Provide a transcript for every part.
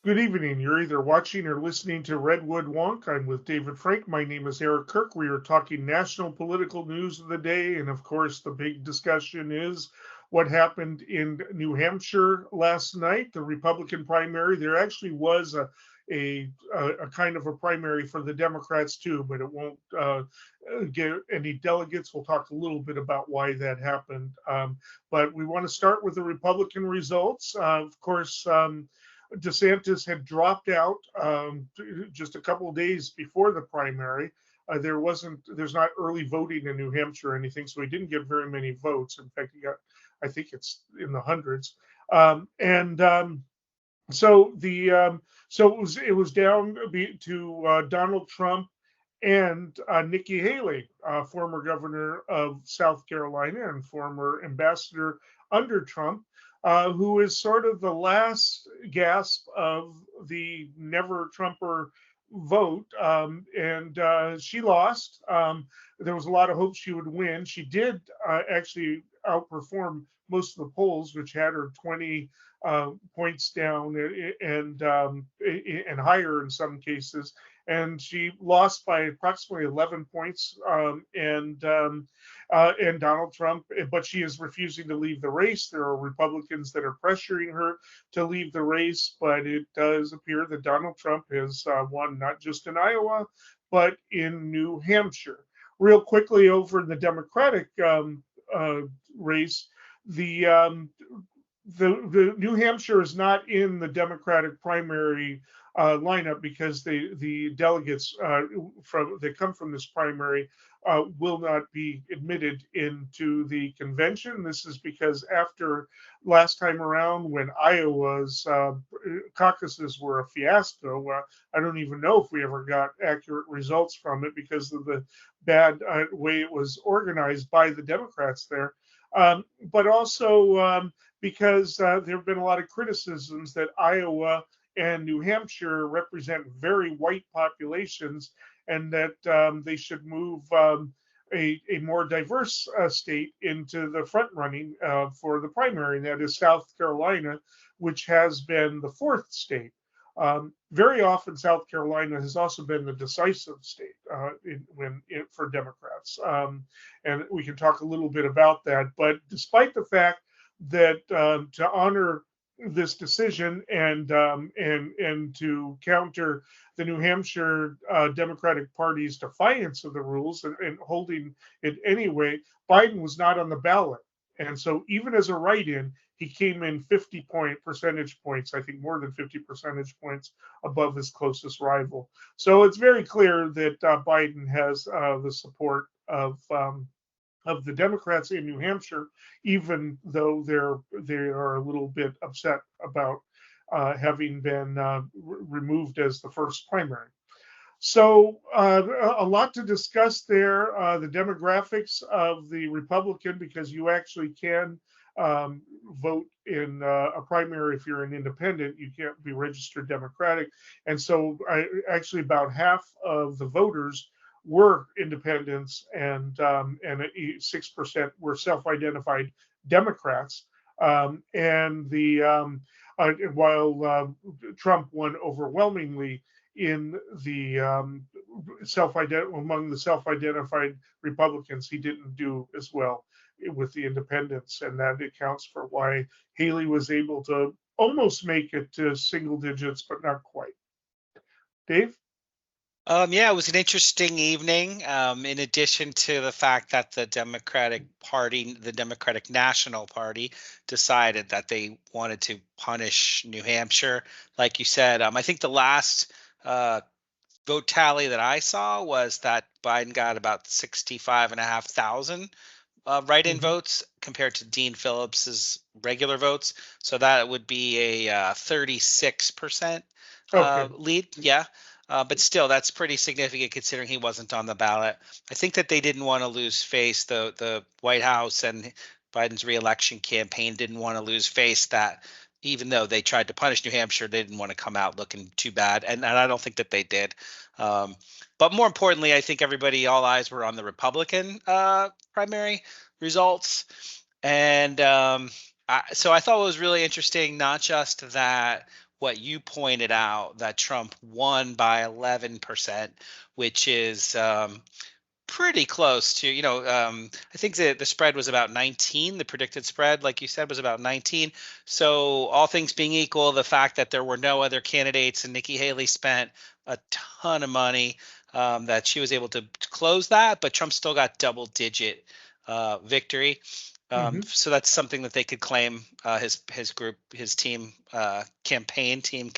Good evening. You're either watching or listening to Redwood Wonk. I'm with David Frank. My name is Eric Kirk. We are talking national political news of the day. And of course, the big discussion is what happened in New Hampshire last night, the Republican primary. There actually was a kind of a primary for the Democrats too, but it won't get any delegates. We'll talk a little bit about why that happened. But we want to start with the Republican results. Of course, DeSantis had dropped out just a couple of days before the primary. There's not early voting in New Hampshire or anything, so he didn't get very many votes. In fact, he got, I think it's in the hundreds. And so the so it was down to Donald Trump and Nikki Haley, former governor of South Carolina and former ambassador under Trump, who is sort of the last gasp of the never Trumper vote. And she lost. There was a lot of hope she would win. She did actually outperform most of the polls, which had her 20 points down and higher in some cases. And she lost by approximately 11 points. And Donald Trump, but she is refusing to leave the race. There are Republicans that are pressuring her to leave the race, but it does appear that Donald Trump has won not just in Iowa, but in New Hampshire. Real quickly over in the Democratic race, the New Hampshire is not in the Democratic primary lineup because the delegates that come from this primary will not be admitted into the convention. This is because after last time around, when Iowa's caucuses were a fiasco, I don't even know if we ever got accurate results from it because of the bad way it was organized by the Democrats there. But also because there have been a lot of criticisms that Iowa and New Hampshire represent very white populations and that they should move a more diverse state into the front running for the primary, and that is South Carolina, which has been the fourth state. Very often, South Carolina has also been the decisive state for Democrats, and we can talk a little bit about that. But despite the fact that to honor this decision and to counter the New Hampshire Democratic Party's defiance of the rules and holding it anyway, Biden was not on the ballot. And so even as a write-in, he came in 50 percentage points, I think more than 50 percentage points above his closest rival. So it's very clear that Biden has the support of the Democrats in New Hampshire, even though they are a little bit upset about having been removed as the first primary. So a lot to discuss there. The demographics of the Republican, because you actually can vote in a primary if you're an independent. You can't be registered Democratic, and so actually about half of the voters were independents, and 6% were self-identified Democrats. And while Trump won overwhelmingly in the among the self-identified Republicans, he didn't do as well with the independents, and that accounts for why Haley was able to almost make it to single digits, but not quite. Dave? Yeah, it was an interesting evening. In addition to the fact that the Democratic Party, the Democratic National Party, decided that they wanted to punish New Hampshire, like you said, I think the last vote tally that I saw was that Biden got about 65,500 write-in votes compared to Dean Phillips's regular votes. So that would be a 36% lead. Yeah. But still, that's pretty significant considering he wasn't on the ballot. I think that they didn't want to lose face. The White House and Biden's reelection campaign didn't want to lose face that even though they tried to punish New Hampshire, they didn't want to come out looking too bad. And I don't think that they did. But more importantly, I think all eyes were on the Republican primary results. And so I thought it was really interesting, not just that what you pointed out, that Trump won by 11%, which is pretty close to, I think the spread was about 19. The predicted spread, like you said, was about 19. So all things being equal, the fact that there were no other candidates and Nikki Haley spent a ton of money, that she was able to close that, but Trump still got double digit victory. So that's something that they could claim, his group, his team, campaign team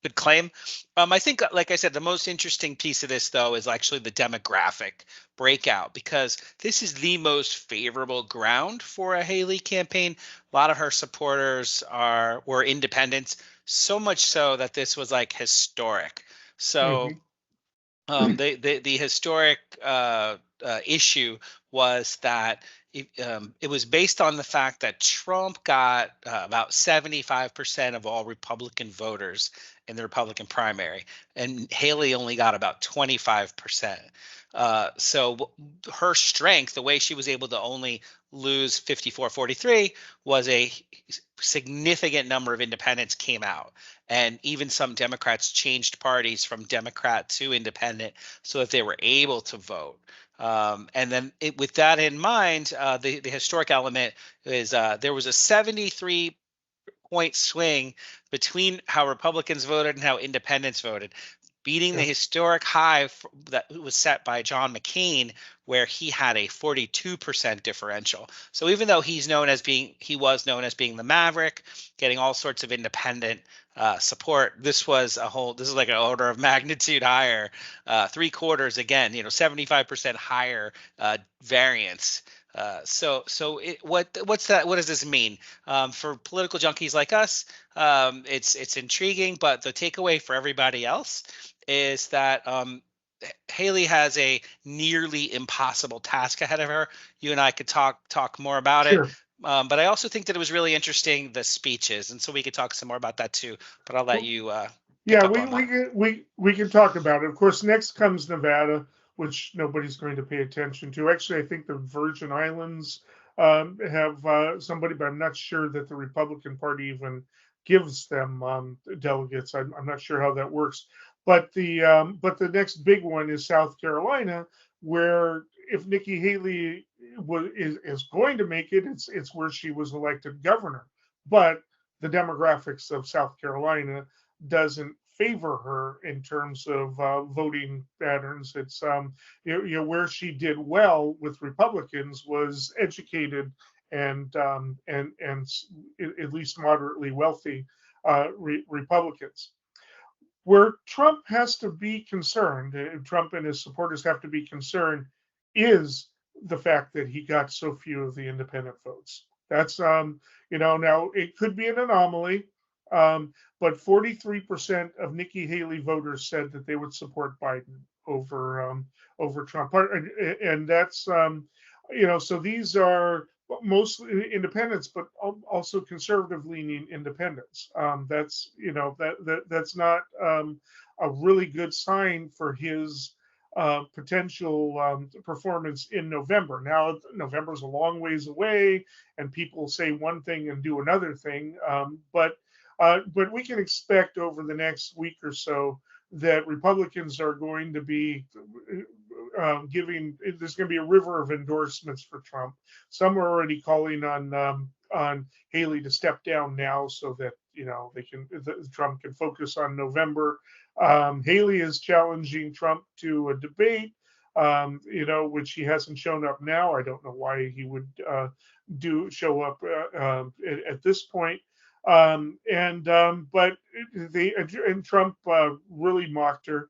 could claim. I think, like I said, the most interesting piece of this, though, is actually the demographic breakout, because this is the most favorable ground for a Haley campaign. A lot of her supporters were independents, so much so that this was like historic. So Mm-hmm. the historic issue was that it was based on the fact that Trump got about 75% of all Republican voters in the Republican primary, and Haley only got about 25%. So her strength, the way she was able to only lose 54-43, was a significant number of independents came out. And even some Democrats changed parties from Democrat to independent so that they were able to vote. And then with that in mind, the historic element is there was a 73-point swing between how Republicans voted and how independents voted, beating the Yeah. historic high that was set by John McCain, where he had a 42% differential. So even though he was known as being the maverick, getting all sorts of independent support, this is like an order of magnitude higher, 3/4 again, 75% higher variance. What's that? What does this mean for political junkies like us? It's intriguing, but the takeaway for everybody else is that Haley has a nearly impossible task ahead of her. You and I could talk more about it. Sure. But I also think that it was really interesting, the speeches, and so we could talk some more about that too. But I'll let Well, you pick yeah, up we on we that. can we can talk about it. Of course, next comes Nevada, which nobody's going to pay attention to. Actually, I think the Virgin Islands have somebody, but I'm not sure that the Republican Party even gives them delegates. I'm not sure how that works. But the next big one is South Carolina, where if Nikki Haley is going to make it, it's where she was elected governor. But the demographics of South Carolina doesn't favor her in terms of voting patterns. It's where she did well with Republicans was educated and at least moderately wealthy Republicans. Where Trump has to be concerned, Trump and his supporters have to be concerned, is the fact that he got so few of the independent votes. That's now it could be an anomaly, but 43% of Nikki Haley voters said that they would support Biden over Trump, and that's so these are mostly independents, but also conservative leaning independents. That's not a really good sign for his potential performance in November. Now, November's a long ways away, and people say one thing and do another thing. But we can expect over the next week or so that Republicans are going to be giving. There's going to be a river of endorsements for Trump. Some are already calling on Haley to step down now so that Trump can focus on November. Haley is challenging Trump to a debate, which he hasn't shown up now. I don't know why he would show up at this point. But Trump really mocked her,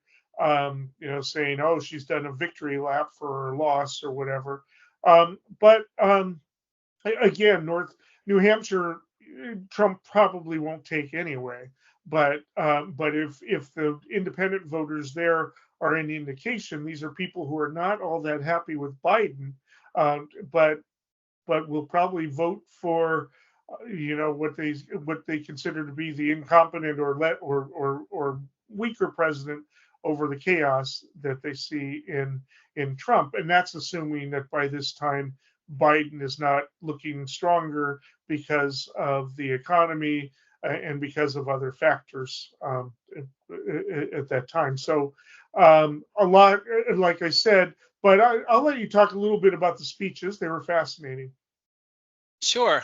saying, "Oh, she's done a victory lap for her loss or whatever." But again, New Hampshire, Trump probably won't take anyway. But if the independent voters there are any indication, these are people who are not all that happy with Biden, but will probably vote for what they consider to be the incompetent or weaker president over the chaos that they see in Trump. And that's assuming that by this time Biden is not looking stronger because of the economy, and because of other factors at that time. So a lot, like I said, but I'll let you talk a little bit about the speeches. They were fascinating. Sure.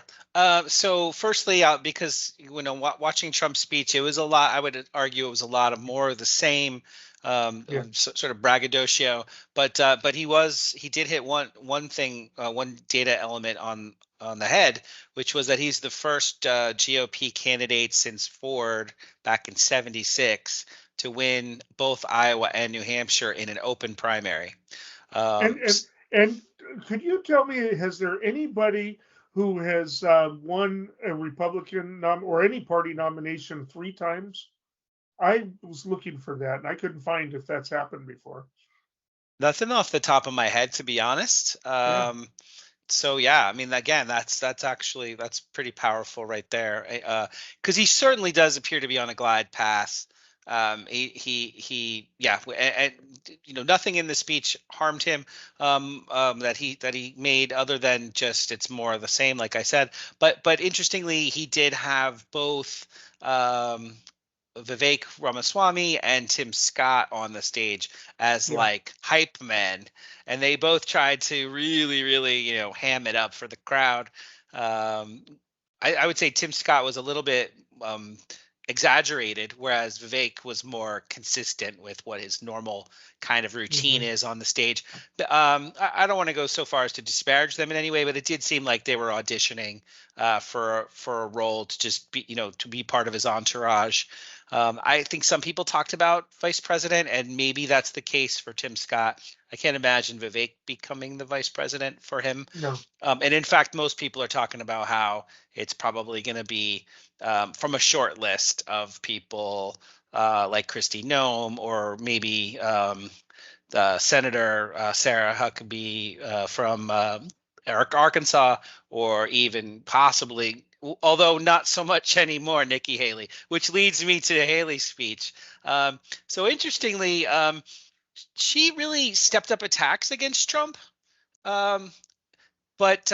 So firstly, because watching Trump's speech, it was a lot. I would argue it was a lot of more of the same, Yeah, sort of braggadocio. But he did hit one thing, one data element on the head, which was that he's the first GOP candidate since Ford back in '76 to win both Iowa and New Hampshire in an open primary. and Um, and and could you tell me, has there anybody who has won a Republican or any party nomination 3 times? I was looking for that and I couldn't find if that's happened before. Nothing off the top of my head, to be honest. Yeah, So yeah, I mean, again, that's actually that's pretty powerful right there. Because he certainly does appear to be on a glide path. Yeah, and nothing in the speech harmed him, that he made, other than just it's more of the same, like I said. But interestingly, he did have both. Vivek Ramaswamy and Tim Scott on the stage as yeah. like hype men, and they both tried to really, really, ham it up for the crowd. Um, I would say Tim Scott was a little bit exaggerated, whereas Vivek was more consistent with what his normal kind of routine Hmm. is on the stage. I don't want to go so far as to disparage them in any way, but it did seem like they were auditioning for a role to just be, to be part of his entourage. I think some people talked about vice president, and maybe that's the case for Tim Scott. I can't imagine Vivek becoming the vice president for him. No. And in fact, most people are talking about how it's probably going to be from a short list of people like Kristi Noem, or maybe the Senator Sarah Huckabee from Arkansas, or even possibly, although not so much anymore, Nikki Haley, which leads me to Haley's speech. So interestingly, she really stepped up attacks against Trump. Um, but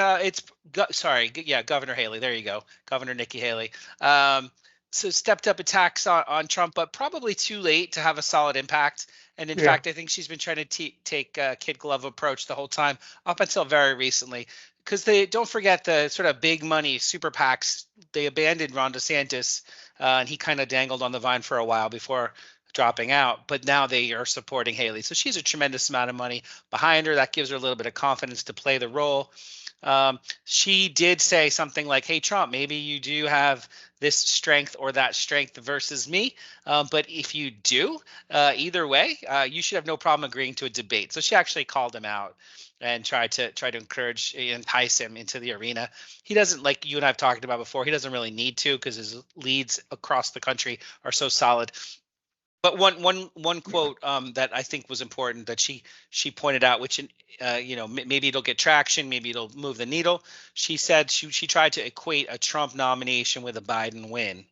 sorry, yeah, Governor Haley. There you go, Governor Nikki Haley. Um, so stepped up attacks on Trump, but probably too late to have a solid impact. And in Yeah. fact, I think she's been trying to take a kid glove approach the whole time up until very recently. Because they don't forget the sort of big money super PACs. They abandoned Ron DeSantis, and he kind of dangled on the vine for a while before dropping out. But now they are supporting Haley, so she's a tremendous amount of money behind her. That gives her a little bit of confidence to play the role. She did say something like, "Hey, Trump, maybe you do have this strength or that strength versus me. But if you do, either way, you should have no problem agreeing to a debate." So she actually called him out and tried to entice him into the arena. He doesn't, like you and I've talked about before. He doesn't really need to, because his leads across the country are so solid. But one quote that I think was important that she pointed out, which maybe it'll get traction, maybe it'll move the needle. She said she tried to equate a Trump nomination with a Biden win.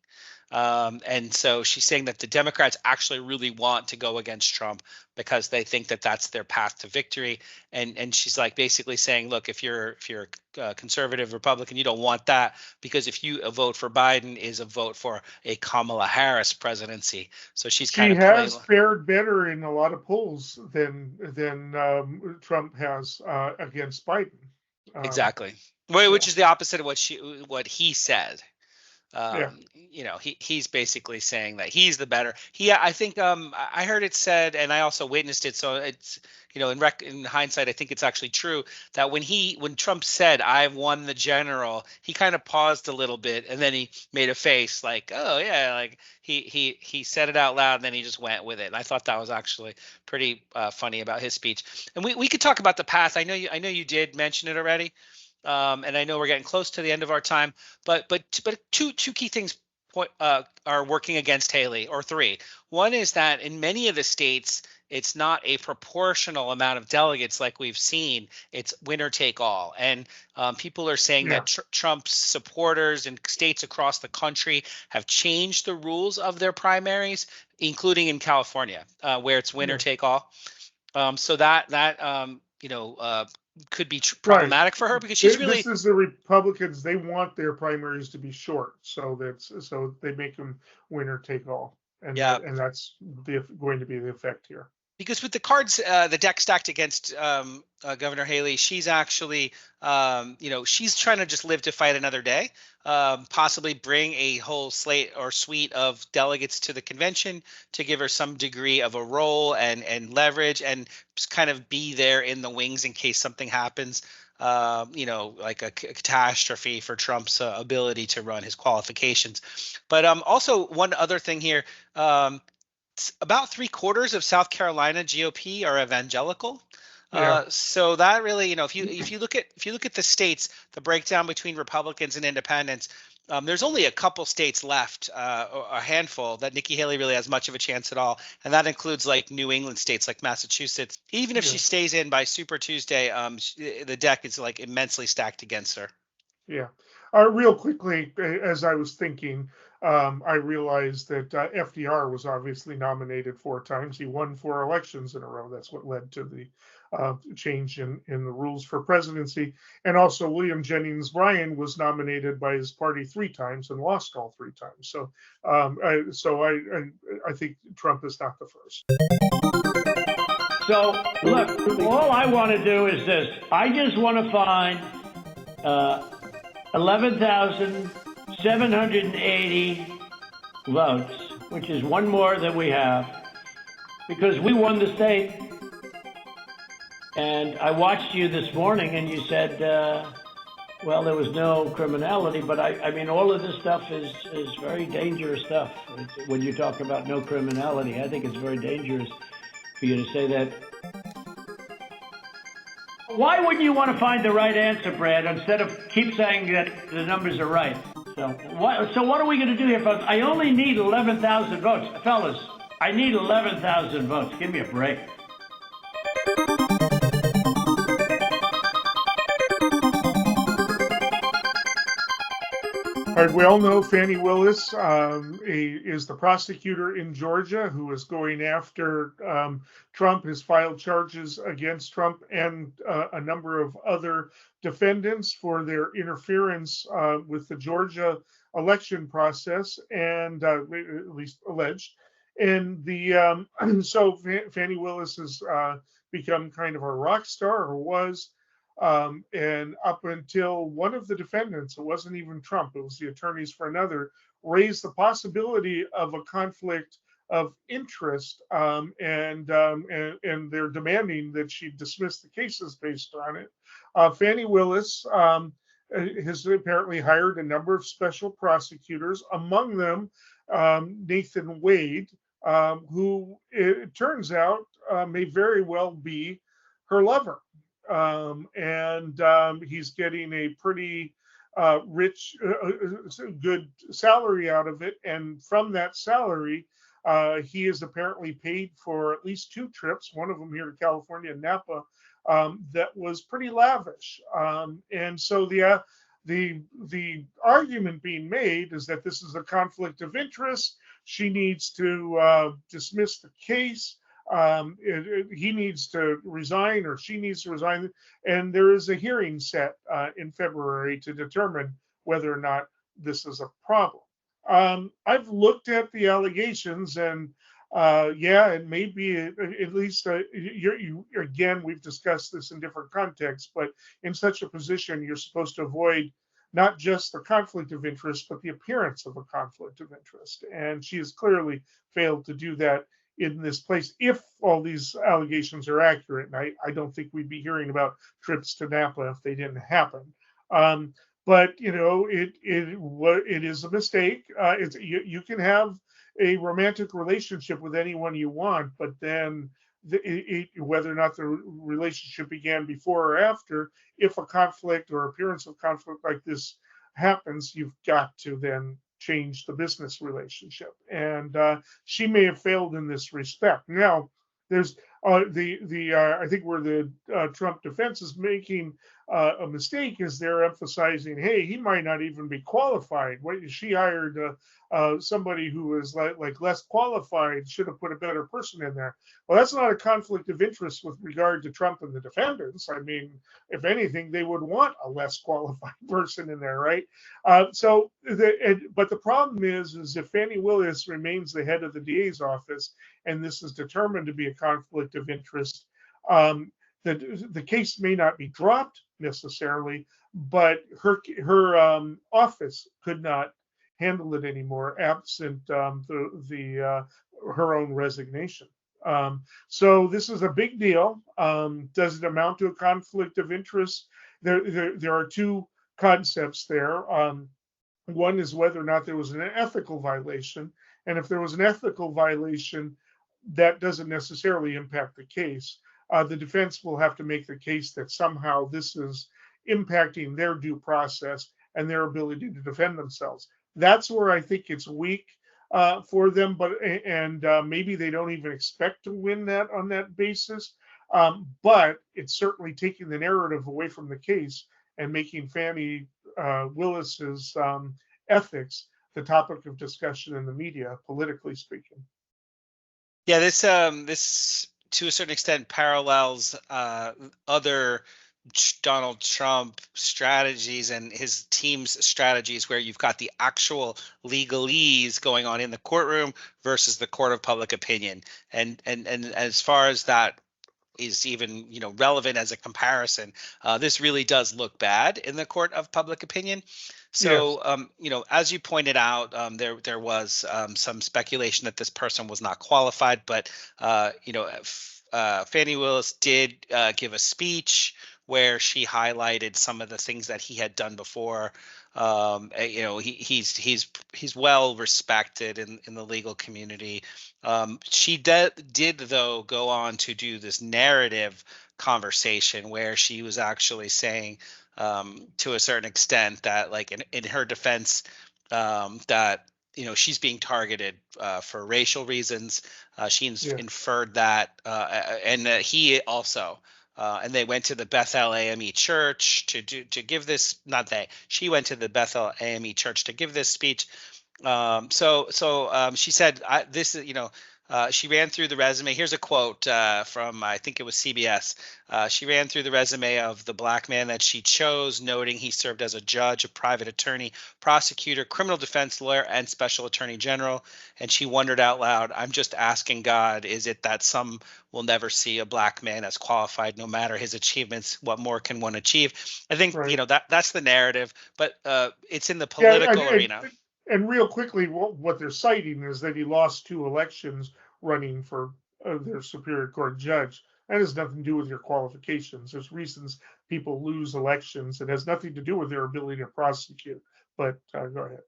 And so she's saying that the Democrats actually really want to go against Trump because they think that that's their path to victory. And she's like basically saying, look, if you're a conservative Republican, you don't want that, because if you vote for Biden, is a vote for a Kamala Harris presidency. So she's kind She of playing. has fared better in a lot of polls than Trump has against Biden. Um, Exactly. yeah, Which is the opposite of what he said. yeah, He's basically saying that he's the better. I think I heard it said, and I also witnessed it, so it's, in hindsight, I think it's actually true, that when Trump said I've won the general, he kind of paused a little bit, and then he made a face like, oh yeah, like he said it out loud, and then he just went with it. And I thought that was actually pretty funny about his speech. And we could talk about the path. I know you did mention it already. And I know we're getting close to the end of our time, but two key things are working against Haley, or three. One is that in many of the states, it's not a proportional amount of delegates like we've seen. It's winner take all, and people are saying yeah, that Trump's supporters in states across the country have changed the rules of their primaries, including in California, where it's winner yeah. take all. So that could be Right. problematic for her because she's really. This is the Republicans. They want their primaries to be short, so they make them winner take all, and Yeah. that's going to be the effect here. Because with the cards, the deck stacked against Governor Haley, she's actually, she's trying to just live to fight another day, possibly bring a whole slate or suite of delegates to the convention to give her some degree of a role and leverage and just kind of be there in the wings in case something happens, like a catastrophe for Trump's ability to run his qualifications. But also one other thing here. About 3/4 of South Carolina GOP are evangelical. Yeah. So that really, if you look at the states, the breakdown between Republicans and independents, there's only a couple states left, a handful that Nikki Haley really has much of a chance at all, and that includes like New England states like Massachusetts. Even if she stays in by Super Tuesday, the deck is like immensely stacked against her. Yeah. Real quickly, as I was thinking, I realized that FDR was obviously nominated 4 times. He won 4 elections in a row. That's what led to the change in the rules for presidency. And also, William Jennings Bryan was nominated by his party 3 times and lost all 3 times. So, I think Trump is not the first. So, look, all I want to do is this. I just want to find 11,780 votes, which is one more than we have, because we won the state. And I watched you this morning, and you said, well, there was no criminality, but I mean, all of this stuff is very dangerous stuff. When you talk about no criminality, I think it's very dangerous for you to say that. Why wouldn't you want to find the right answer, Brad, instead of keep saying that the numbers are right? So what are we going to do here, folks? I only need 11,000 votes. Fellas, I need 11,000 votes. Give me a break. All right, we all know Fani Willis is the prosecutor in Georgia who is going after Trump, has filed charges against Trump and a number of other defendants for their interference with the Georgia election process, and at least alleged. And so Fani Willis has become kind of a rock star, or was. And up until one of the defendants, it wasn't even Trump, it was the attorneys for another, raised the possibility of a conflict of interest, and they're demanding that she dismiss the cases based on it. Fani Willis has apparently hired a number of special prosecutors, among them Nathan Wade, who it turns out may very well be her lover. And he's getting a pretty rich, good salary out of it. And from that salary, he is apparently paid for at least 2 trips, one of them here to California, Napa, that was pretty lavish. And so the argument being made is that this is a conflict of interest. She needs to dismiss the case. He needs to resign, or she needs to resign, and there is a hearing set in February to determine whether or not this is a problem. I've looked at the allegations, and it may be at least again, we've discussed this in different contexts, but in such a position, you're supposed to avoid not just the conflict of interest, but the appearance of a conflict of interest, and she has clearly failed to do that in this place, if all these allegations are accurate. And I don't think we'd be hearing about trips to Napa if they didn't happen. But it is a mistake. You can have a romantic relationship with anyone you want, but then whether or not the relationship began before or after, if a conflict or appearance of conflict like this happens, you've got to then change the business relationship. And she may have failed in this respect. Now, there's I think where the Trump defense is making a mistake is they're emphasizing, hey, he might not even be qualified. She hired somebody who was like less qualified, should have put a better person in there. Well, that's not a conflict of interest with regard to Trump and the defendants. I mean, if anything, they would want a less qualified person in there, right? But the problem is if Fannie Willis remains the head of the DA's office, and this is determined to be a conflict of interest, the case may not be dropped necessarily, but her office could not handle it anymore, absent her own resignation. So this is a big deal. Does it amount to a conflict of interest? There are two concepts there. One is whether or not there was an ethical violation, and if there was an ethical violation, that doesn't necessarily impact the case. The defense will have to make the case that somehow this is impacting their due process and their ability to defend themselves. That's where I think it's weak for them, and maybe they don't even expect to win that on that basis. But it's certainly taking the narrative away from the case and making Fannie Willis's ethics the topic of discussion in the media, politically speaking. Yeah, this to a certain extent parallels other Donald Trump strategies and his team's strategies, where you've got the actual legalese going on in the courtroom versus the court of public opinion. And as far as that is even relevant as a comparison, this really does look bad in the court of public opinion. So, yes. As you pointed out, there was some speculation that this person was not qualified, but Fannie Willis did give a speech where she highlighted some of the things that he had done before. He's well respected in the legal community. She did though go on to do this narrative conversation where she was actually saying to a certain extent that, like, in her defense, that she's being targeted for racial reasons. She inferred that, and he also. And they went to the Bethel AME Church to give this. Not they. She went to the Bethel AME Church to give this speech. So she said, "This is she ran through the resume." Here's a quote from, I think it was CBS. She ran through the resume of the black man that she chose, noting he served as a judge, a private attorney, prosecutor, criminal defense lawyer, and special attorney general. And she wondered out loud, "I'm just asking God, is it that some will never see a black man as qualified, no matter his achievements? What more can one achieve?" I think, right. That's the narrative, but it's in the political arena. And real quickly, what they're citing is that he lost 2 elections running for their Superior Court judge. That has nothing to do with your qualifications. There's reasons people lose elections. It has nothing to do with their ability to prosecute. But go ahead.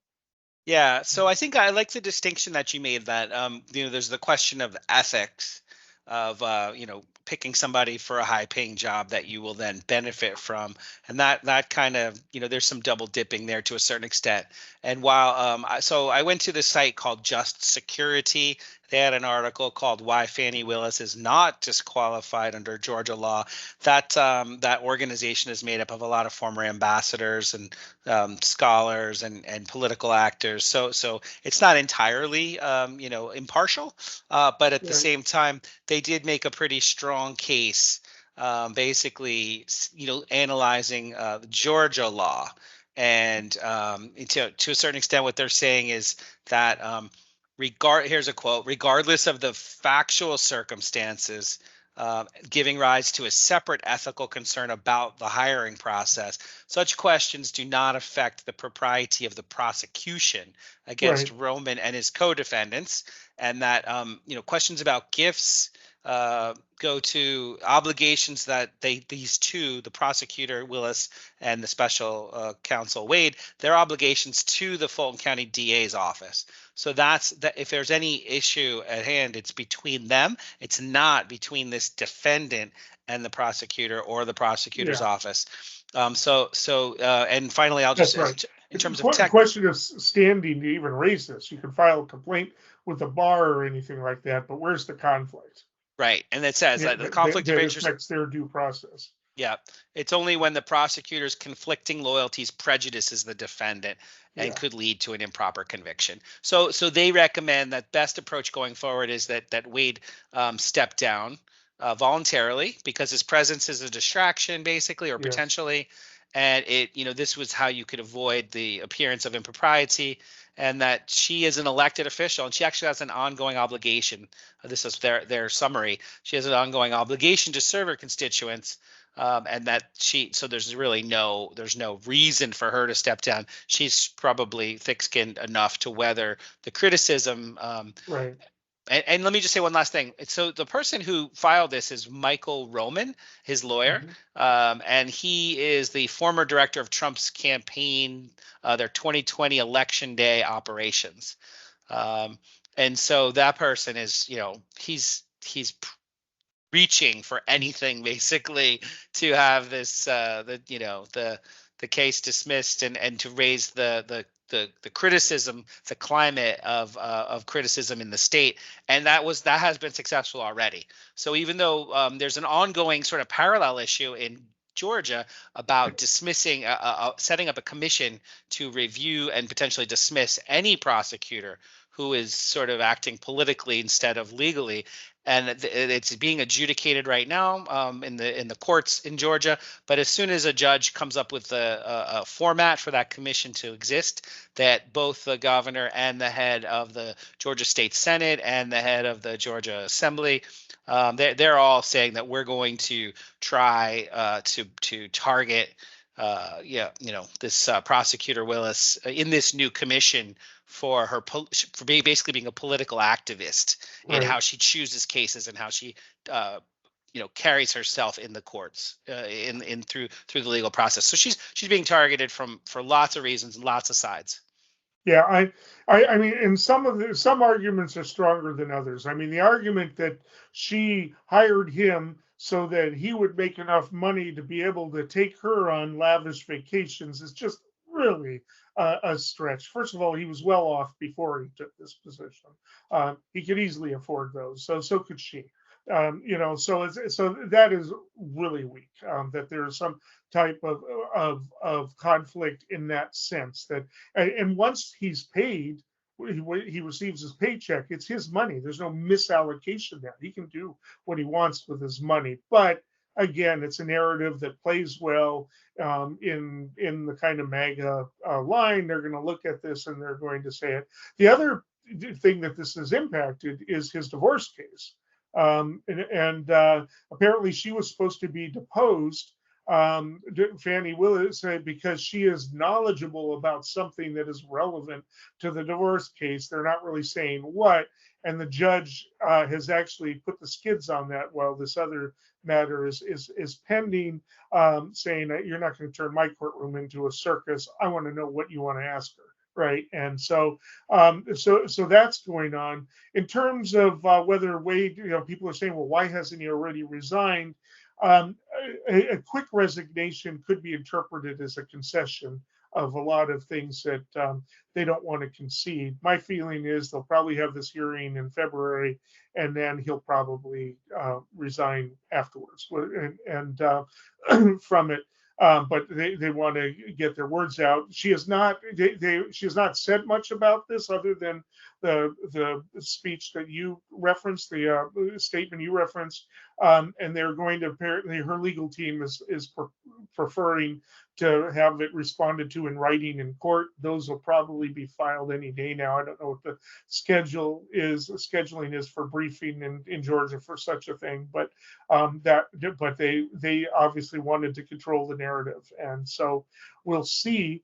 Yeah, so I think I like the distinction that you made, that there's the question of ethics of picking somebody for a high-paying job that you will then benefit from, and that kind of there's some double dipping there to a certain extent. And while I went to the site called Just Security. They had an article called "Why Fannie Willis is Not Disqualified Under Georgia Law." That organization is made up of a lot of former ambassadors and scholars and political actors. So it's not entirely impartial, but at the same time, they did make a pretty strong case, basically analyzing the Georgia law. And to a certain extent, what they're saying is that here's a quote: "Regardless of the factual circumstances giving rise to a separate ethical concern about the hiring process, such questions do not affect the propriety of the prosecution against Roman and his co-defendants, and that questions about gifts go to obligations that these two, the prosecutor Willis and the special counsel Wade, their obligations to the Fulton County DA's office. So that's that. If there's any issue at hand, it's between them. It's not between this defendant and the prosecutor or the prosecutor's office." And finally, I'll just in terms of question of standing to even raise this. You can file a complaint with the bar or anything like that, but where's the conflict? Right. And it says Yeah, that the conflict of that interest. affects their due process. Yeah. It's only when the prosecutor's conflicting loyalties prejudices the defendant and Yeah. could lead to an improper conviction. So they recommend that best approach going forward is that Wade step down voluntarily, because his presence is a distraction, basically, or Yes. potentially. And this was how you could avoid the appearance of impropriety, and that she is an elected official and she actually has an ongoing obligation. This is their summary. She has an ongoing obligation to serve her constituents. And that so there's no reason for her to step down. She's probably thick-skinned enough to weather the criticism. Right. And let me just say one last thing. So the person who filed this is Michael Roman, his lawyer, and he is the former director of Trump's campaign, their 2020 election day operations. And so that person is, he's reaching for anything basically to have this the case dismissed and to raise the criticism, the climate of criticism in the state. And that has been successful already. So even though there's an ongoing sort of parallel issue in Georgia about dismissing, setting up a commission to review and potentially dismiss any prosecutor who is sort of acting politically instead of legally, and it's being adjudicated right now in the courts in Georgia. But as soon as a judge comes up with a format for that commission to exist, that both the governor and the head of the Georgia State Senate and the head of the Georgia Assembly, they're all saying that we're going to try to target this prosecutor Willis in this new commission for basically being a political activist in how she chooses cases and how she carries herself in the courts in through the legal process. So she's being targeted for lots of reasons and lots of sides. Yeah, I mean, and some arguments are stronger than others. I mean, the argument that she hired him so that he would make enough money to be able to take her on lavish vacations is just really a stretch. First of all, he was well off before he took this position. He could easily afford those, so could she. So that is really weak. That there is some type of conflict in that sense. That and once he's paid, he receives his paycheck. It's his money. There's no misallocation there. He can do what he wants with his money. But again, it's a narrative that plays well in the kind of MAGA line. They're going to look at this and they're going to say it. The other thing that this has impacted is his divorce case. And apparently she was supposed to be deposed, Fannie Willis, because she is knowledgeable about something that is relevant to the divorce case. They're not really saying what, and the judge has actually put the skids on that while this other matter is pending, saying that you're not going to turn my courtroom into a circus. I want to know what you want to ask her. Right, and so that's going on. In terms of whether Wade, people are saying, well, why hasn't he already resigned? A quick resignation could be interpreted as a concession of a lot of things that they don't want to concede. My feeling is they'll probably have this hearing in February, and then he'll probably resign afterwards, and from it. But they want to get their words out. She has not said much about this other than the speech that you referenced, the statement you referenced, and they're going to apparently her legal team is preferring to have it responded to in writing in court. Those will probably be filed any day now. I don't know what the scheduling is for briefing in Georgia for such a thing, but they obviously wanted to control the narrative, and so we'll see.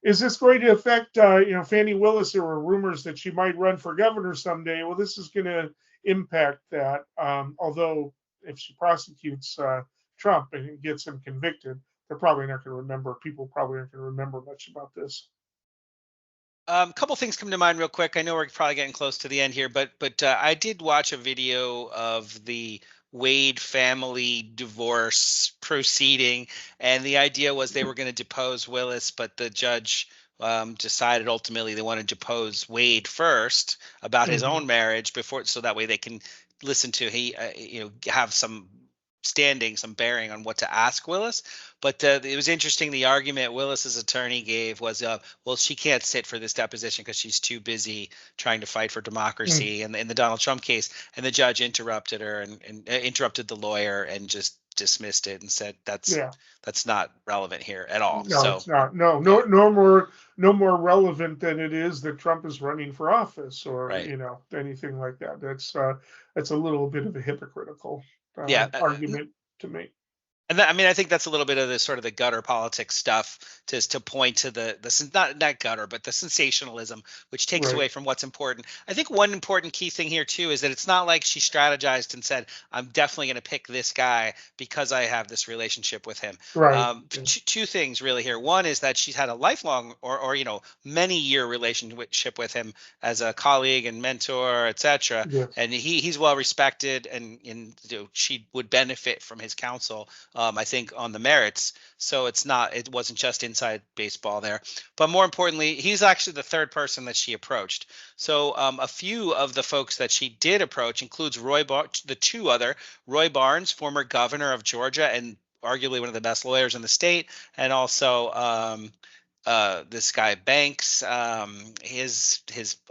Is this going to affect Fannie Willis? There were rumors that she might run for governor someday. Well, this is going to impact that. Although if she prosecutes Trump and gets him convicted, they're probably not going to remember. People probably aren't going to remember much about this. A couple things come to mind real quick. I know we're probably getting close to the end here, but I did watch a video of the Wade family divorce proceeding, and the idea was they were going to depose Willis, but the judge decided ultimately they want to depose Wade first about his own marriage before, so that way they can listen to, he have some standing, some bearing on what to ask Willis. But it was interesting. The argument Willis's attorney gave was, well, she can't sit for this deposition because she's too busy trying to fight for democracy. And in the Donald Trump case, and the judge interrupted her and interrupted the lawyer and just dismissed it and said that's not relevant here at all. No, so it's not. No more relevant than it is that Trump is running for office or anything like that. That's a little bit of a hypocritical argument to make. And that, I think that's a little bit of the sort of the gutter politics stuff to point to the not gutter, but the sensationalism, which takes away from what's important. I think one important key thing here too is that it's not like she strategized and said, I'm definitely going to pick this guy because I have this relationship with him. Right. Two things really here. One is that she's had a lifelong or many year relationship with him as a colleague and mentor, etc. Yes. And he's well respected, and she would benefit from his counsel. I think on the merits. So it wasn't just inside baseball there, but more importantly, he's actually the third person that she approached. So a few of the folks that she did approach includes the two other, Roy Barnes, former governor of Georgia and arguably one of the best lawyers in the state, and also this guy Banks, his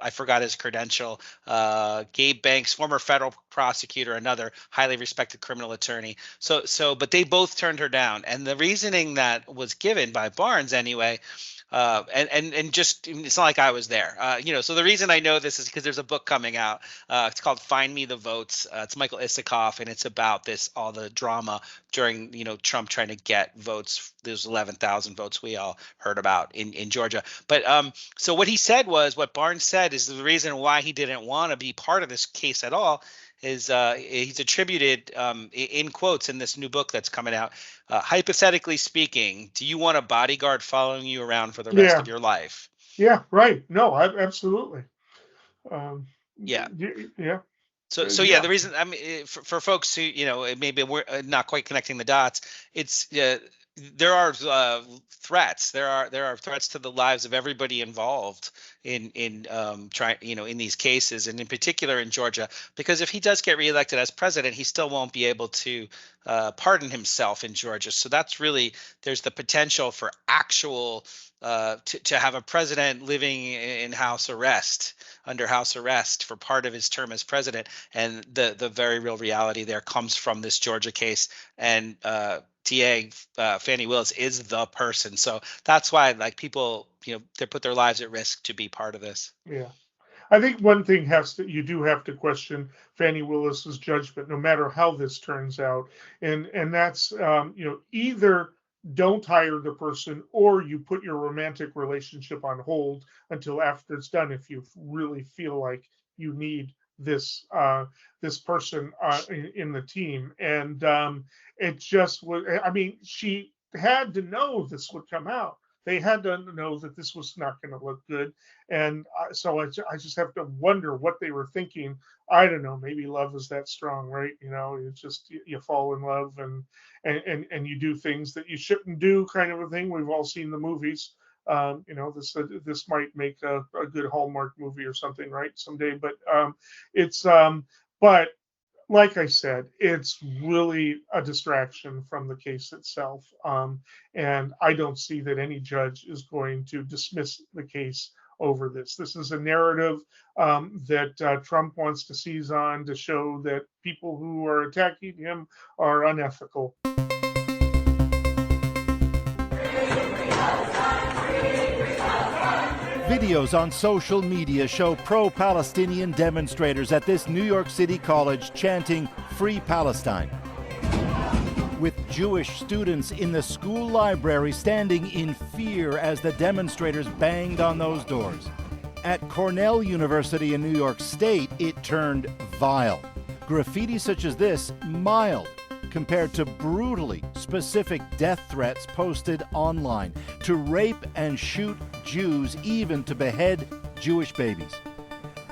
I forgot his credential. Gabe Banks, former federal prosecutor, another highly respected criminal attorney. But they both turned her down, and the reasoning that was given by Barnes anyway. And just, it's not like I was there, so the reason I know this is because there's a book coming out. It's called Find Me the Votes. It's Michael Isikoff, and it's about all the drama during, Trump trying to get votes, those 11,000 votes we all heard about in Georgia. But so what Barnes said is the reason why he didn't want to be part of this case at all is he's attributed in quotes in this new book that's coming out. Hypothetically speaking, do you want a bodyguard following you around for the rest of your life? Yeah, right. No, absolutely. Yeah. Yeah. So the reason, for folks who, maybe we're not quite connecting the dots, it's there are threats. There are threats to the lives of everybody involved in these cases, and in particular in Georgia, because if he does get reelected as president, he still won't be able to pardon himself in Georgia. So that's really, there's the potential for actual to have a president living in under house arrest for part of his term as president, and the very real reality there comes from this Georgia case, and TA Fani Willis is the person. So that's why people, they put their lives at risk to be part of this. Yeah. I think one thing you do have to question Fani Willis's judgment, no matter how this turns out. And that's, either don't hire the person or you put your romantic relationship on hold until after it's done, if you really feel like you need this person in the team. And it just was, she had to know this would come out. They had to know that this was not going to look good. And so I just have to wonder what they were thinking. I don't know, maybe love is that strong, right? It's just, you fall in love and you do things that you shouldn't do, kind of a thing. We've all seen the movies. This might make a good Hallmark movie or something, right? Someday. But but like I said, it's really a distraction from the case itself. And I don't see that any judge is going to dismiss the case over this. This is a narrative that Trump wants to seize on to show that people who are attacking him are unethical. Videos on social media show pro-Palestinian demonstrators at this New York City college chanting "Free Palestine," with Jewish students in the school library standing in fear as the demonstrators banged on those doors. At Cornell University in New York State, it turned vile. Graffiti such as this, mild, compared to brutally specific death threats posted online to rape and shoot Jews, even to behead Jewish babies.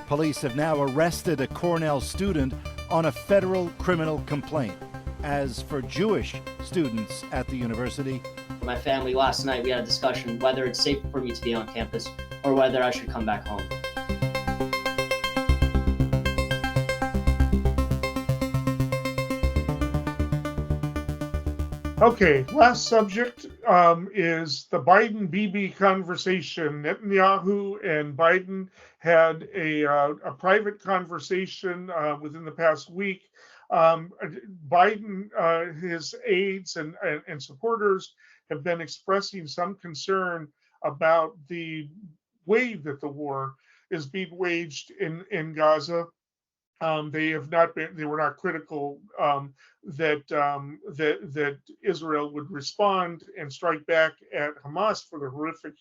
Police have now arrested a Cornell student on a federal criminal complaint. As for Jewish students at the university, my family last night, we had a discussion whether it's safe for me to be on campus or whether I should come back home. Okay, last subject is the Biden-Bebe conversation. Netanyahu and Biden had a private conversation within the past week. Biden, his aides and supporters have been expressing some concern about the way that the war is being waged in Gaza. They have not been. They were not critical that Israel would respond and strike back at Hamas for the horrific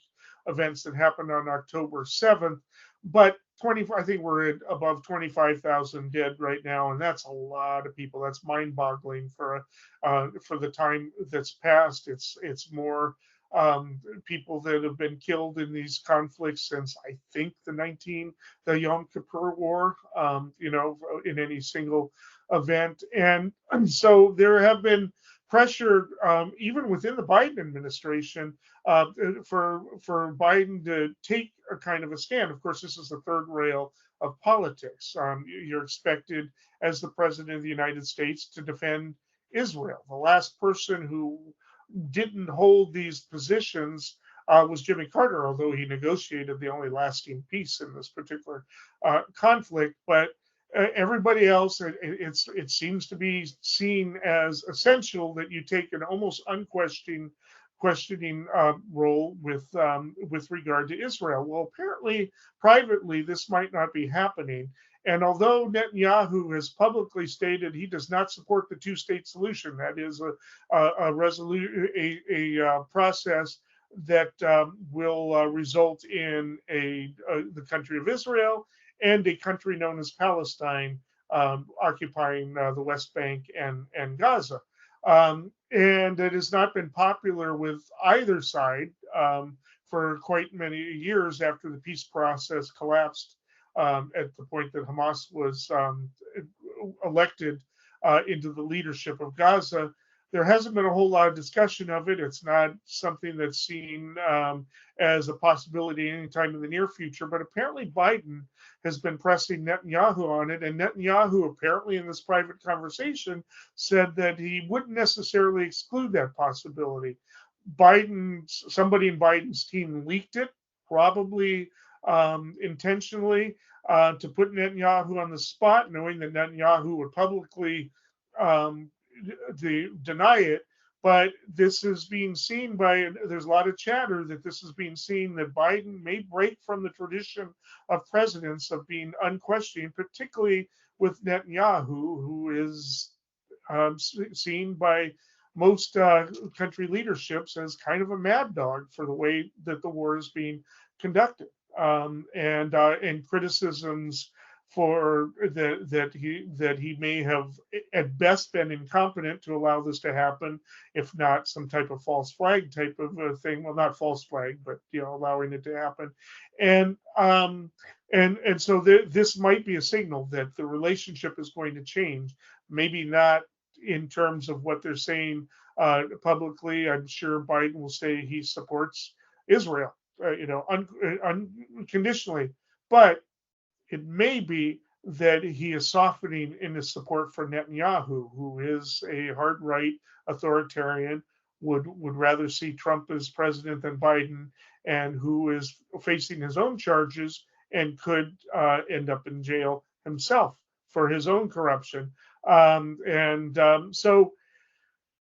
events that happened on October 7th. But I think we're at above 25,000 dead right now, and that's a lot of people. That's mind-boggling for the time that's passed. It's more people that have been killed in these conflicts since I think the Yom Kippur War, in any single event. And so there have been pressure, even within the Biden administration, for Biden to take a kind of a stand. Of course, this is the third rail of politics. You're expected, as the president of the United States, to defend Israel. The last person who didn't hold these positions was Jimmy Carter, although he negotiated the only lasting peace in this particular conflict. But everybody else, it seems to be seen as essential that you take an almost questioning role with regard to Israel. Well, apparently, privately, this might not be happening. And although Netanyahu has publicly stated he does not support the two-state solution, that is a process that will result in the country of Israel and a country known as Palestine occupying the West Bank and Gaza. And it has not been popular with either side for quite many years after the peace process collapsed at the point that Hamas was elected into the leadership of Gaza. There hasn't been a whole lot of discussion of it. It's not something that's seen as a possibility anytime in the near future, but apparently Biden has been pressing Netanyahu on it. And Netanyahu, apparently in this private conversation, said that he wouldn't necessarily exclude that possibility. Somebody in Biden's team leaked it, probably intentionally, to put Netanyahu on the spot, knowing that Netanyahu would publicly deny it. But this is being seen there's a lot of chatter that this is being seen that Biden may break from the tradition of presidents of being unquestioning, particularly with Netanyahu, who is seen by most country leaderships as kind of a mad dog for the way that the war is being conducted, and criticisms for that he may have at best been incompetent to allow this to happen, if not some type of false flag type of thing. Well, not false flag, but allowing it to happen, and so this might be a signal that the relationship is going to change. Maybe not in terms of what they're saying publicly. I'm sure Biden will say he supports Israel, unconditionally, but it may be that he is softening in his support for Netanyahu, who is a hard right authoritarian, would rather see Trump as president than Biden, and who is facing his own charges and could end up in jail himself for his own corruption. So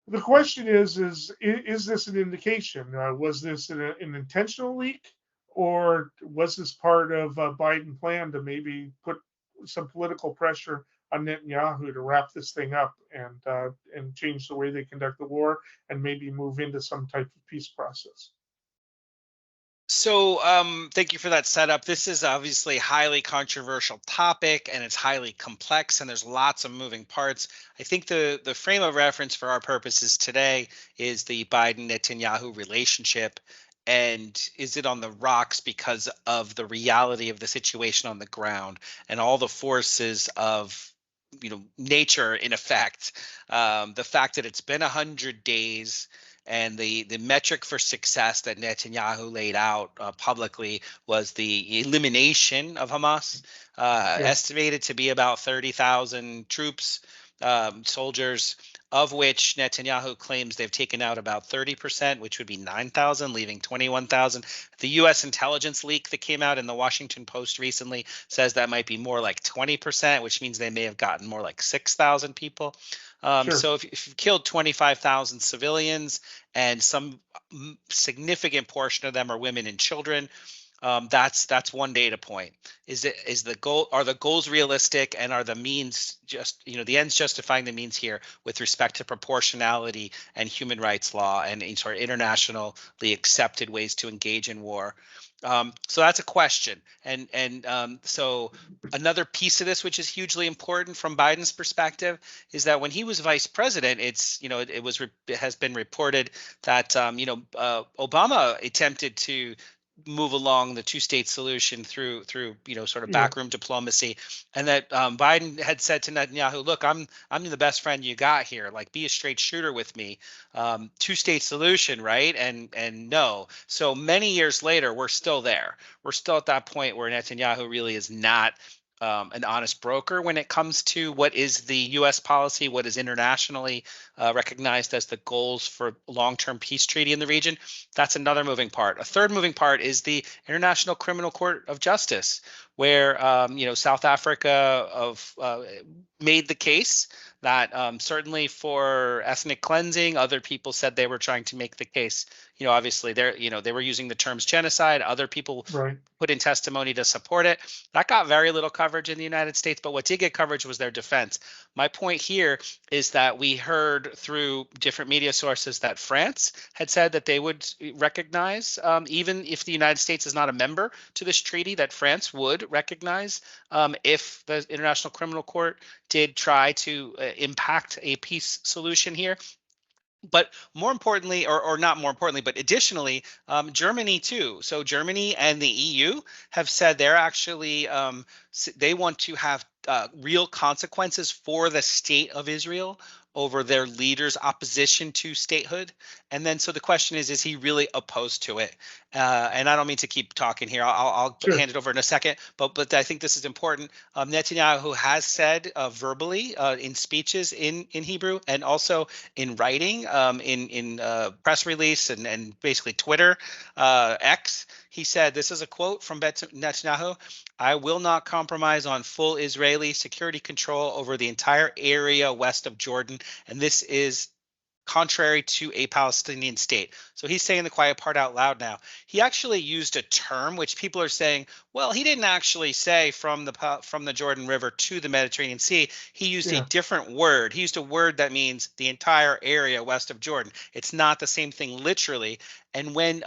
the question is this an indication? Was this an intentional leak? Or was this part of a Biden plan to maybe put some political pressure on Netanyahu to wrap this thing up and change the way they conduct the war and maybe move into some type of peace process? So thank you for that setup. This is obviously a highly controversial topic, and it's highly complex, and there's lots of moving parts. I think the frame of reference for our purposes today is the Biden-Netanyahu relationship. And is it on the rocks because of the reality of the situation on the ground and all the forces of nature in effect? The fact that it's been 100 days and the metric for success that Netanyahu laid out publicly was the elimination of Hamas, estimated to be about 30,000 troops, soldiers. of which Netanyahu claims they've taken out about 30%, which would be 9,000, leaving 21,000. The U.S. intelligence leak that came out in the Washington Post recently says that might be more like 20%, which means they may have gotten more like 6,000 people. Sure. So if you've killed 25,000 civilians and some significant portion of them are women and children, that's one data point. Is the goal, are the goals realistic, and are the means just, the ends justifying the means here with respect to proportionality and human rights law and sort of internationally accepted ways to engage in war? So that's a question. So another piece of this, which is hugely important from Biden's perspective, is that when he was vice president, it has been reported that Obama attempted to move along the two-state solution through sort of backroom diplomacy, and that Biden had said to Netanyahu, "Look, I'm the best friend you got here. Like, be a straight shooter with me. Two-state solution, right?" And no. So many years later, we're still there. We're still at that point where Netanyahu really is not an honest broker when it comes to what is the U.S. policy, what is internationally recognized as the goals for long-term peace treaty in the region. That's another moving part. A third moving part is the International Criminal Court of Justice, where South Africa made the case that certainly for ethnic cleansing, other people said they were trying to make the case. Obviously they were using the terms genocide. Other people put in testimony to support it. That got very little coverage in the United States, but what did get coverage was their defense. My point here is that we heard through different media sources that France had said that they would recognize, even if the United States is not a member to this treaty, that France would recognize if the International Criminal Court did try to impact a peace solution here. But more importantly, or not more importantly, but additionally, Germany too. So Germany and the EU have said they're actually they want to have real consequences for the state of Israel over their leader's opposition to statehood. And then so the question is he really opposed to it? And I don't mean to keep talking here. I'll hand it over in a second. But I think this is important. Netanyahu has said verbally in speeches in Hebrew and also in writing in press release and basically Twitter, X. He said, this is a quote from Netanyahu: "I will not compromise on full Israeli security control over the entire area west of Jordan, and this is contrary to a Palestinian state." So he's saying the quiet part out loud now. He actually used a term which people are saying, well, he didn't actually say from the Jordan River to the Mediterranean Sea. He used a different word. He used a word that means the entire area west of Jordan. It's not the same thing literally. And when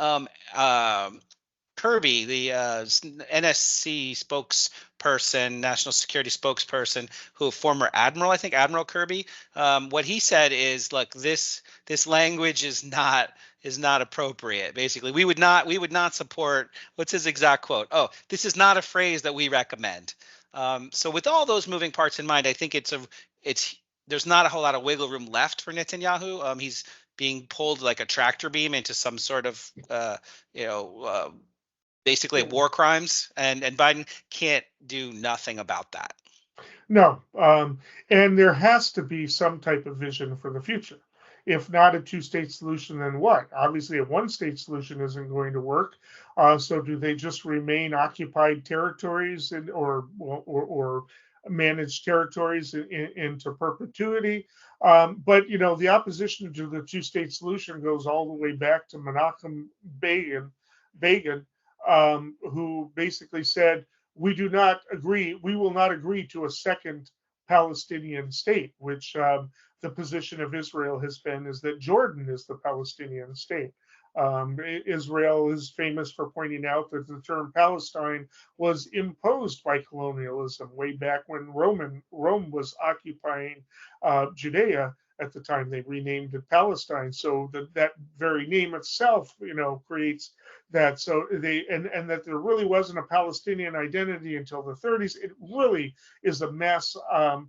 Kirby, the NSC spokesperson, national security spokesperson, who former admiral, I think Admiral Kirby, what he said is, look, this language is not appropriate. Basically, we would not support. What's his exact quote? "Oh, this is not a phrase that we recommend." So with all those moving parts in mind, I think there's not a whole lot of wiggle room left for Netanyahu. He's being pulled like a tractor beam into some sort of basically war crimes, and Biden can't do nothing about that. No, and there has to be some type of vision for the future. If not a two-state solution, then what? Obviously, a one-state solution isn't going to work. So do they just remain occupied territories or managed territories into perpetuity? But the opposition to the two-state solution goes all the way back to Menachem Begin, who basically said, we will not agree to a second Palestinian state, which the position of Israel has been is that Jordan is the Palestinian state. Israel is famous for pointing out that the term Palestine was imposed by colonialism way back when Rome was occupying Judea. At the time, they renamed it Palestine. So that very name itself, creates that. So and that there really wasn't a Palestinian identity until the 30s. It really is a mess up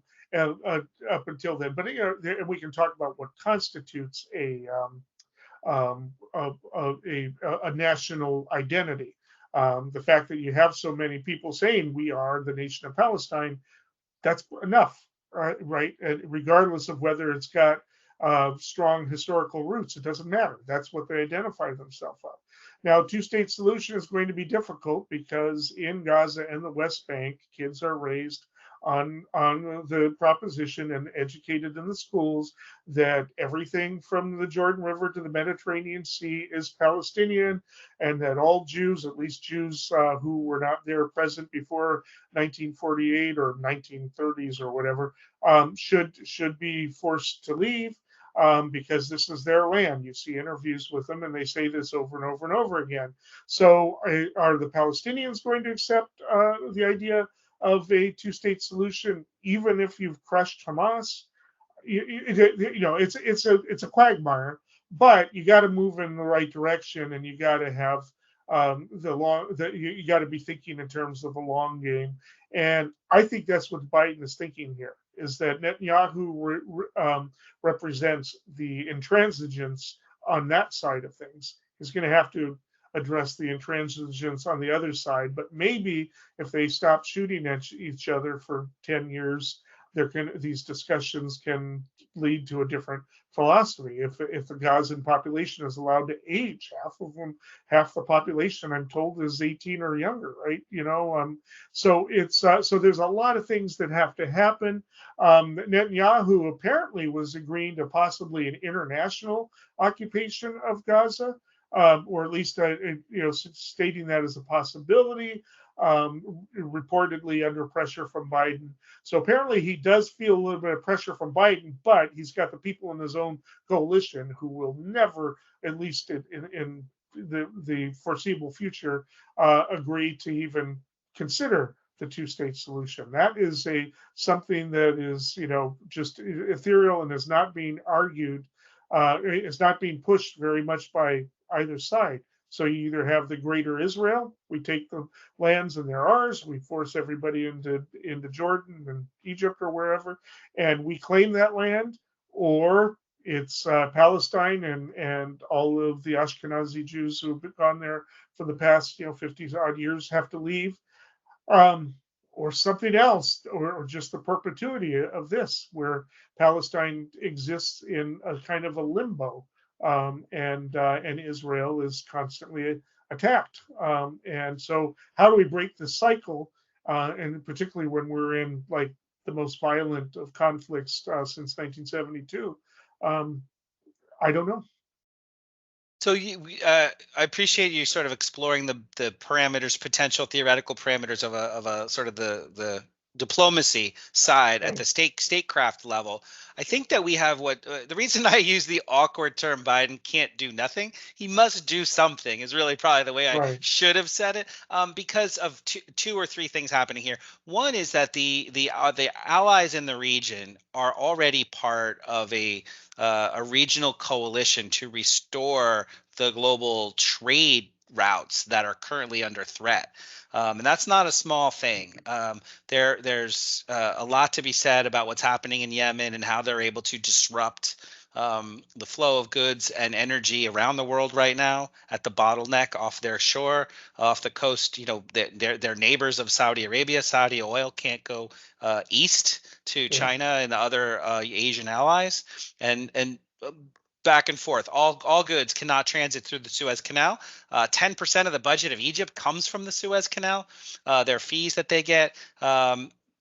until then. But we can talk about what constitutes a national identity. The fact that you have so many people saying we are the nation of Palestine, that's enough. Right, and regardless of whether it's got strong historical roots. It doesn't matter. That's what they identify themselves of. Now, two-state solution is going to be difficult because in Gaza and the West Bank, kids are raised on the proposition and educated in the schools that everything from the Jordan River to the Mediterranean Sea is Palestinian, and that all Jews, at least Jews who were not there present before 1948 or 1930s or whatever, should be forced to leave. Because this is their land. You see interviews with them, and they say this over and over and over again. So, are the Palestinians going to accept the idea of a two-state solution, even if you've crushed Hamas? It's a quagmire, but you got to move in the right direction, and you got to have you got to be thinking in terms of the long game. And I think that's what Biden is thinking here, is that Netanyahu represents the intransigence on that side of things. He's going to have to address the intransigence on the other side. But maybe if they stop shooting at each other for 10 years, these discussions can lead to a different philosophy. If the Gazan population is allowed to age, half the population, I'm told, is 18 or younger, right? So there's a lot of things that have to happen. Netanyahu apparently was agreeing to possibly an international occupation of Gaza, or at least stating that as a possibility. Reportedly under pressure from Biden. So apparently he does feel a little bit of pressure from Biden, but he's got the people in his own coalition who will never, at least in the foreseeable future, agree to even consider the two-state solution. That is something that is, just ethereal and is not being argued. It's not being pushed very much by either side. So you either have the greater Israel, we take the lands and they're ours, we force everybody into Jordan and Egypt or wherever, and we claim that land, or it's Palestine and all of the Ashkenazi Jews who have gone there for the past 50 odd years have to leave, or something else, or just the perpetuity of this, where Palestine exists in a kind of a limbo. And Israel is constantly attacked. And so, how do we break the cycle? And particularly when we're in like the most violent of conflicts since 1972, I don't know. So I appreciate you sort of exploring the parameters, potential theoretical parameters of a sort of the diplomacy side at the statecraft level. I think that we have the reason I use the awkward term Biden can't do nothing. He must do something is really probably the way I should have said it, because of two or three things happening here. One is that the allies in the region are already part of a regional coalition to restore the global trade routes that are currently under threat. And that's not a small thing. There's a lot to be said about what's happening in Yemen and how they're able to disrupt the flow of goods and energy around the world right now at the bottleneck off their shore, off the coast. They're neighbors of Saudi Arabia. Saudi oil can't go east to China and the other Asian allies, and back and forth. All goods cannot transit through the Suez Canal. 10% of the budget of Egypt comes from the Suez Canal. Their fees that they get.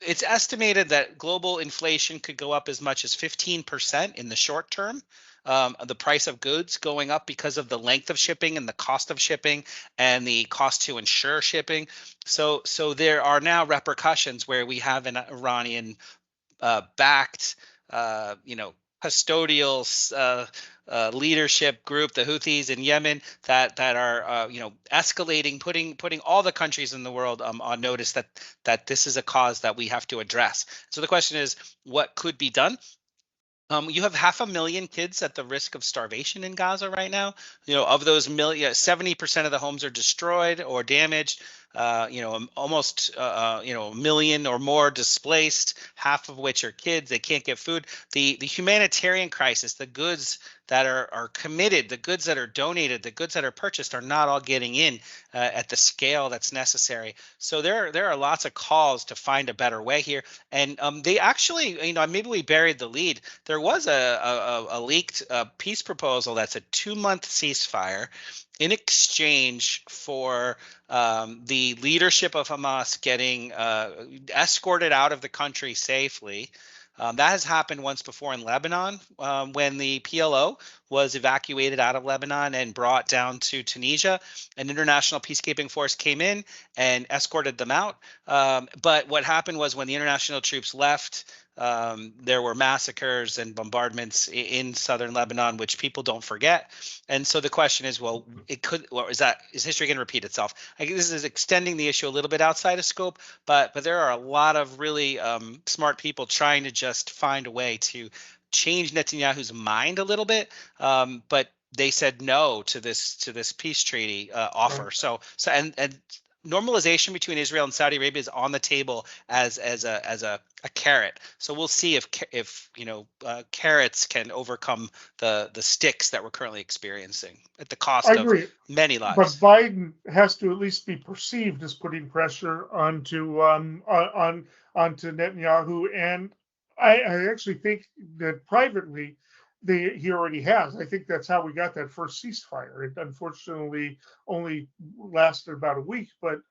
It's estimated that global inflation could go up as much as 15% in the short term. The price of goods going up because of the length of shipping and the cost of shipping and the cost to insure shipping. So there are now repercussions where we have an Iranian backed, custodial leadership group, the Houthis in Yemen, that are escalating, putting all the countries in the world on notice that this is a cause that we have to address. So the question is, what could be done? You have 500,000 kids at the risk of starvation in Gaza right now. Of those 70% of the homes are destroyed or damaged. almost a million or more displaced, half of which are kids. They can't get food. The humanitarian crisis, the goods that are committed, the goods that are donated, the goods that are purchased are not all getting in at the scale that's necessary. So there are lots of calls to find a better way here. And they actually, maybe we buried the lead. There was a leaked peace proposal that's a 2-month ceasefire in exchange for the leadership of Hamas getting escorted out of the country safely. That has happened once before in Lebanon when the PLO was evacuated out of Lebanon and brought down to Tunisia. An international peacekeeping force came in and escorted them out. But what happened was when the international troops left, there were massacres and bombardments in southern Lebanon, which people don't forget. And so the question is, well, is history going to repeat itself? I guess this is extending the issue a little bit outside of scope, but there are a lot of really smart people trying to just find a way to change Netanyahu's mind a little bit. But they said no to this peace treaty offer. Right. So and normalization between Israel and Saudi Arabia is on the table as a carrot. So we'll see if carrots can overcome the sticks that we're currently experiencing at the cost I of agree. many But lives. Biden has to at least be perceived as putting pressure onto Netanyahu, and I actually think that privately he already has. I think that's how we got that first ceasefire. It unfortunately only lasted about a week, but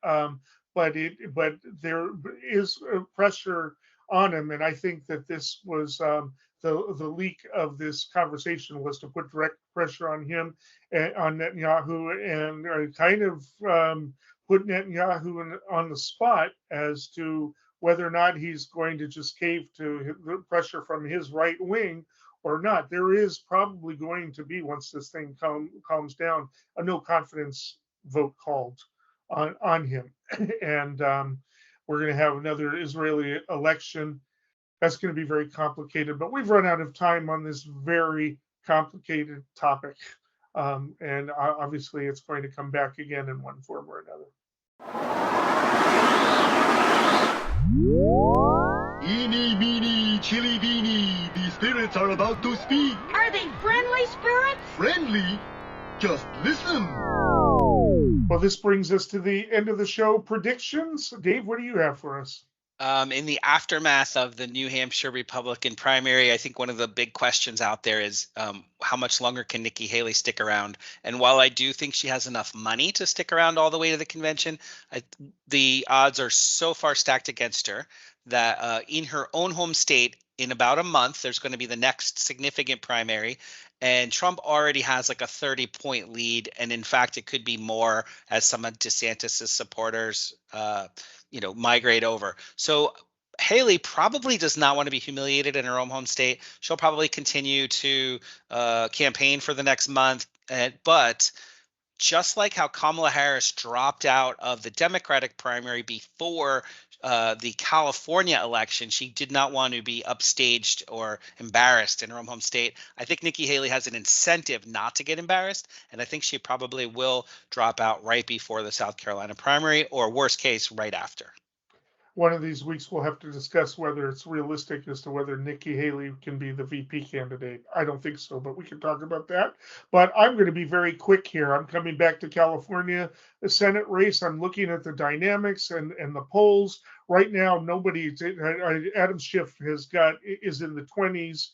there is pressure on him, and I think that this was the leak of this conversation was to put direct pressure on him and on Netanyahu, and kind of put Netanyahu on the spot as to whether or not he's going to just cave to the pressure from his right wing or not. There is probably going to be, once this thing calms down, a no confidence vote called on him, and we're going to have another Israeli election. That's going to be very complicated, but we've run out of time on this very complicated topic. And obviously, it's going to come back again in one form or another. Eeny, meeny, chili, beany, the spirits are about to speak. Are they friendly spirits? Friendly? Just listen. Well, this brings us to the end of the show. Predictions. Dave, what do you have for us? In the aftermath of the New Hampshire Republican primary, I think one of the big questions out there is how much longer can Nikki Haley stick around? And while I do think she has enough money to stick around all the way to the convention, the odds are so far stacked against her that in her own home state, in about a month, there's going to be the next significant primary. And Trump already has like a 30-point lead. And in fact, it could be more as some of DeSantis' supporters migrate over. So Haley probably does not want to be humiliated in her own home state. She'll probably continue to campaign for the next month. But just like how Kamala Harris dropped out of the Democratic primary before the California election, she did not want to be upstaged or embarrassed in her own home state. I think Nikki Haley has an incentive not to get embarrassed, and I think she probably will drop out right before the South Carolina primary, or worst case, right after. One of these weeks, we'll have to discuss whether it's realistic as to whether Nikki Haley can be the VP candidate. I don't think so, but we can talk about that. But I'm going to be very quick here. I'm coming back to California, the Senate race. I'm looking at the dynamics and the polls. Right now, Adam Schiff is in the 20s.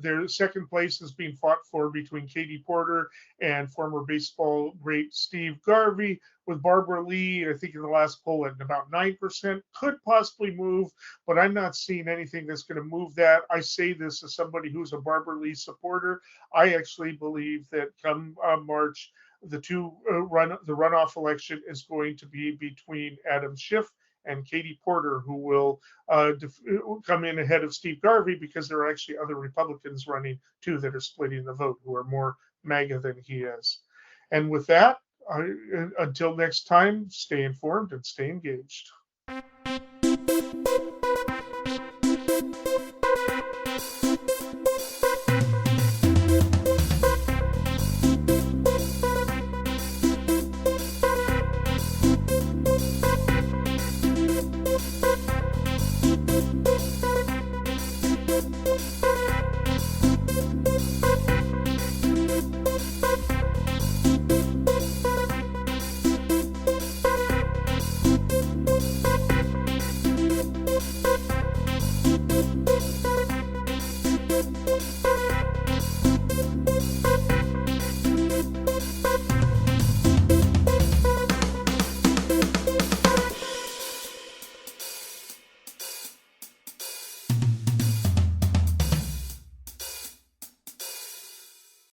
Their second place is being fought for between Katie Porter and former baseball great Steve Garvey, with Barbara Lee, I think in the last poll at about 9%, could possibly move, but I'm not seeing anything that's going to move that. I say this as somebody who's a Barbara Lee supporter. I actually believe that come March, the runoff election is going to be between Adam Schiff and Katie Porter, who will come in ahead of Steve Garvey, because there are actually other Republicans running too that are splitting the vote, who are more MAGA than he is. And with that, until next time, stay informed and stay engaged.